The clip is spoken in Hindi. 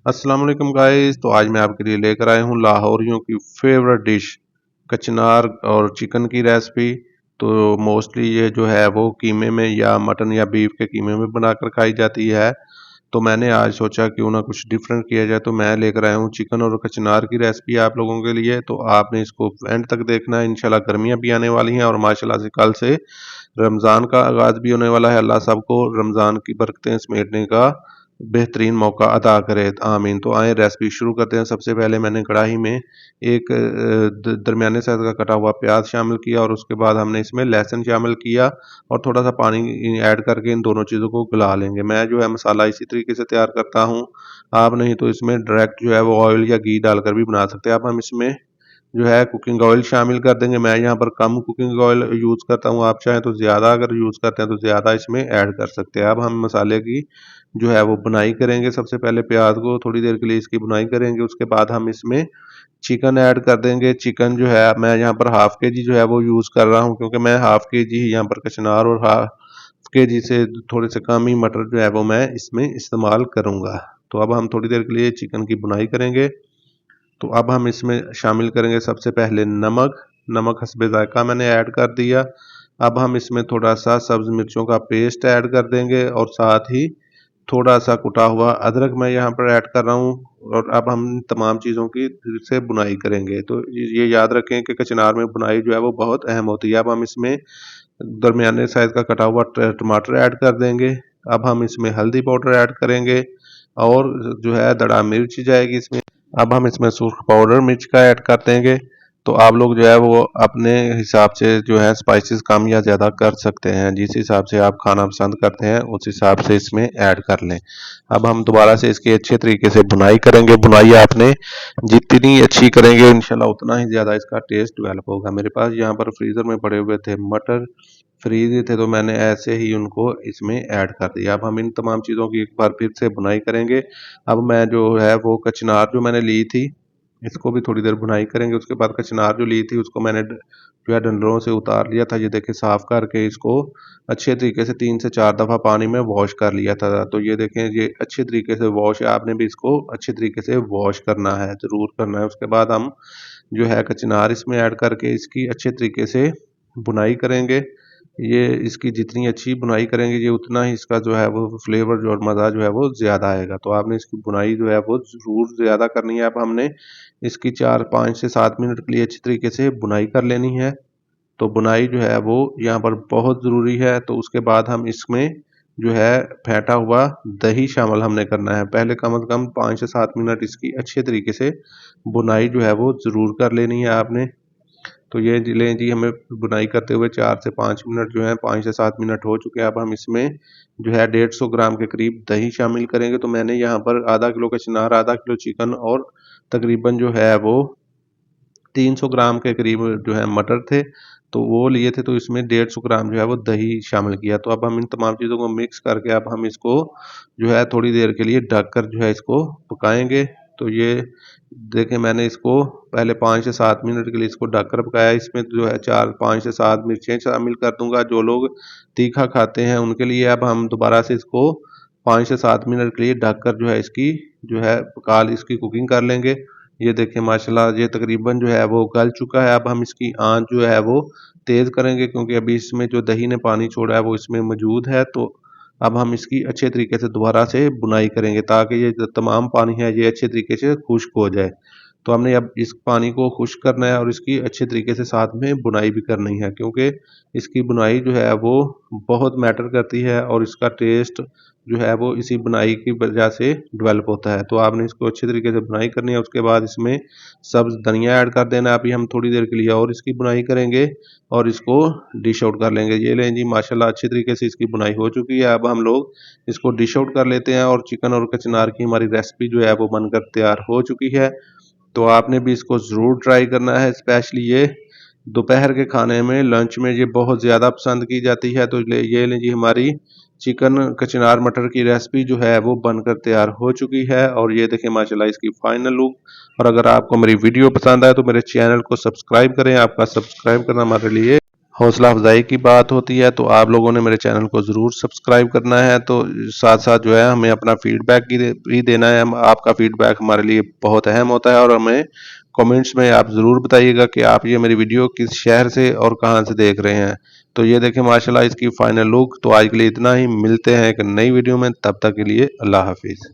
अस्सलाम वालेकुम गाइस। तो आज मैं आपके लिए लेकर आया हूँ लाहौरियों की फेवरेट डिश कचनार और चिकन की रेसिपी। तो मोस्टली ये जो है वो कीमे में या मटन या बीफ के कीमे में बनाकर खाई जाती है। तो मैंने आज सोचा क्यों ना कुछ डिफरेंट किया जाए, तो मैं लेकर आया हूँ चिकन और कचनार की रेसिपी आप लोगों के लिए। तो आपने इसको एंड तक देखना है। इंशाल्लाह गर्मियाँ भी आने वाली हैं और माशाल्लाह से कल से रमज़ान का आगाज़ भी होने वाला है। अल्लाह सबको रमज़ान की बरकतें समेटने का बेहतरीन मौका अता करे, आमीन। तो आए रेसिपी शुरू करते हैं। सबसे पहले मैंने कढ़ाई में एक दरमियाने साइज का कटा हुआ प्याज शामिल किया और उसके बाद हमने इसमें लहसुन शामिल किया और थोड़ा सा पानी ऐड करके इन दोनों चीज़ों को गला लेंगे। मैं जो है मसाला इसी तरीके से तैयार करता हूँ। आप नहीं तो इसमें डायरेक्ट जो है वो ऑयल या घी डालकर भी बना सकते हैं। अब हम इसमें जो है कुकिंग ऑयल शामिल कर देंगे। मैं यहाँ पर कम कुकिंग ऑयल यूज़ करता हूँ, आप चाहें तो ज़्यादा अगर यूज़ करते हैं तो ज़्यादा इसमें ऐड कर सकते हैं। अब हम मसाले की जो है वो बुनाई करेंगे। सबसे पहले प्याज को थोड़ी देर के लिए इसकी बुनाई करेंगे, उसके बाद हम इसमें चिकन ऐड कर देंगे। चिकन जो है मैं यहाँ पर हाफ के जी जो है वो यूज़ कर रहा हूँ, क्योंकि मैं हाफ के जी ही यहाँ पर कचनार और हाफ के जी से थोड़े से कम ही मटर जो है वो मैं इसमें इस्तेमाल करूँगा। तो अब हम थोड़ी देर के लिए चिकन की बुनाई करेंगे। तो अब हम इसमें शामिल करेंगे सबसे पहले नमक। नमक हस्बे ज़ायक़ा मैंने ऐड कर दिया। अब हम इसमें थोड़ा सा सब्ज़ मिर्चों का पेस्ट ऐड कर देंगे और साथ ही थोड़ा सा कुटा हुआ अदरक मैं यहाँ पर ऐड कर रहा हूँ। और अब हम तमाम चीज़ों की फिर से बुनाई करेंगे। तो ये याद रखें कि कचनार में बुनाई जो है वो बहुत अहम होती है। अब हम इसमें दरमियाने साइज़ का कटा हुआ टमाटर ऐड कर देंगे। अब हम इसमें हल्दी पाउडर ऐड करेंगे और जो है दड़ा मिर्च जाएगी इसमें। अब हम इसमें सुर्ख पाउडर मिर्च का ऐड कर देंगे। तो आप लोग जो है वो अपने हिसाब से जो है स्पाइसेस कम या ज़्यादा कर सकते हैं, जिस हिसाब से आप खाना पसंद करते हैं उस हिसाब से इसमें ऐड कर लें। अब हम दोबारा से इसकी अच्छे तरीके से बुनाई करेंगे। बुनाई आपने जितनी अच्छी करेंगे इंशाल्लाह उतना ही ज़्यादा इसका टेस्ट डेवलप होगा। मेरे पास यहाँ पर फ्रीज़र में पड़े हुए थे मटर, फ्रीज थे, तो मैंने ऐसे ही उनको इसमें ऐड कर दिया। अब हम इन तमाम चीज़ों की एक बार फिर से बुनाई करेंगे। अब मैं जो है वो कचनार जो मैंने ली थी इसको भी थोड़ी देर बुनाई करेंगे। उसके बाद कचनार जो ली थी उसको मैंने जो है डंडलों से उतार लिया था। ये देखिए साफ करके इसको अच्छे तरीके से 3 से 4 दफ़ा पानी में वॉश कर लिया था। तो ये देखें ये अच्छे तरीके से वॉश है, आपने भी इसको अच्छे तरीके से वॉश करना है, ज़रूर करना है। उसके बाद हम जो है कचनार इसमें ऐड करके इसकी अच्छे तरीके से बुनाई करेंगे। ये इसकी जितनी अच्छी बुनाई करेंगे ये उतना ही इसका जो है वो फ्लेवर जो और मज़ा जो है वो ज़्यादा आएगा। तो आपने इसकी बुनाई जो है वो ज़रूर ज़्यादा करनी है। अब हमने इसकी 4-5 से 7 मिनट के लिए अच्छी तरीके से बुनाई कर लेनी है। तो बुनाई जो है वो यहाँ पर बहुत ज़रूरी है। तो उसके बाद हम इसमें जो है फेंटा हुआ दही शामिल हमने करना है। पहले कम से कम 5 से 7 मिनट इसकी अच्छे तरीके से बुनाई जो है वो ज़रूर कर लेनी है आपने। तो ये लें जी, हमें बुनाई करते हुए 4 से 5 मिनट जो है 5 से 7 मिनट हो चुके हैं। अब हम इसमें जो है 150 ग्राम के करीब दही शामिल करेंगे। तो मैंने यहाँ पर आधा किलो कचनार, आधा किलो चिकन और तकरीबन जो है वो 300 ग्राम के करीब जो है मटर थे, तो वो लिए थे। तो इसमें 150 ग्राम जो है वो दही शामिल किया। तो अब हम इन तमाम चीज़ों को मिक्स करके अब हम इसको जो है थोड़ी देर के लिए ढककर जो है इसको पकाएंगे। तो ये देखें मैंने इसको पहले 5 से 7 मिनट के लिए इसको ढककर पकाया। इसमें जो है 4-5 से 7 मिर्चें शामिल कर दूंगा। जो लोग तीखा खाते हैं उनके लिए अब हम दोबारा से इसको 5 से 7 मिनट के लिए ढककर जो है इसकी जो है इसकी कुकिंग कर लेंगे। ये देखें माशाल्लाह ये तकरीबन जो है वो गल चुका है। अब हम इसकी आंच जो है वो तेज़ करेंगे, क्योंकि अभी इसमें जो दही ने पानी छोड़ा है वो इसमें मौजूद है। तो अब हम इसकी अच्छे तरीके से दोबारा से बुनाई करेंगे ताकि ये जो तमाम पानी है ये अच्छे तरीके से खुश्क हो जाए। तो हमने अब इस पानी को खुश्क करना है और इसकी अच्छे तरीके से साथ में बुनाई भी करनी है, क्योंकि इसकी बुनाई जो है वो बहुत मैटर करती है और इसका टेस्ट जो है वो इसी बुनाई की वजह से डेवलप होता है। तो आपने इसको अच्छे तरीके से बुनाई करनी है। उसके बाद इसमें सब्ज़ धनिया ऐड कर देना है। अभी हम थोड़ी देर के लिए और इसकी बुनाई करेंगे और इसको डिश आउट कर लेंगे। ये लें जी, माशाल्लाह अच्छी तरीके से इसकी बुनाई हो चुकी है। अब हम लोग इसको डिश आउट कर लेते हैं और चिकन और कचनार की हमारी रेसिपी जो है वो बनकर तैयार हो चुकी है। तो आपने भी इसको ज़रूर ट्राई करना है। स्पेशली ये दोपहर के खाने में, लंच में ये बहुत ज़्यादा पसंद की जाती है। तो ये लें जी, हमारी चिकन कचनार मटर की रेसिपी जो है वो बनकर तैयार हो चुकी है। और ये देखें माशाल्लाह इसकी फाइनल लुक। और अगर आपको मेरी वीडियो पसंद आए तो मेरे चैनल को सब्सक्राइब करें। आपका सब्सक्राइब करना हमारे लिए हौसला अफजाई की बात होती है, तो आप लोगों ने मेरे चैनल को ज़रूर सब्सक्राइब करना है। तो साथ साथ जो है हमें अपना फीडबैक भी देना है। आपका फीडबैक हमारे लिए बहुत अहम होता है, और हमें कमेंट्स में आप ज़रूर बताइएगा कि आप ये मेरी वीडियो किस शहर से और कहाँ से देख रहे हैं। तो ये देखें माशाल्लाह इसकी फाइनल लुक। तो आज के लिए इतना ही, मिलते हैं एक नई वीडियो में, तब तक के लिए अल्लाह हाफिज़।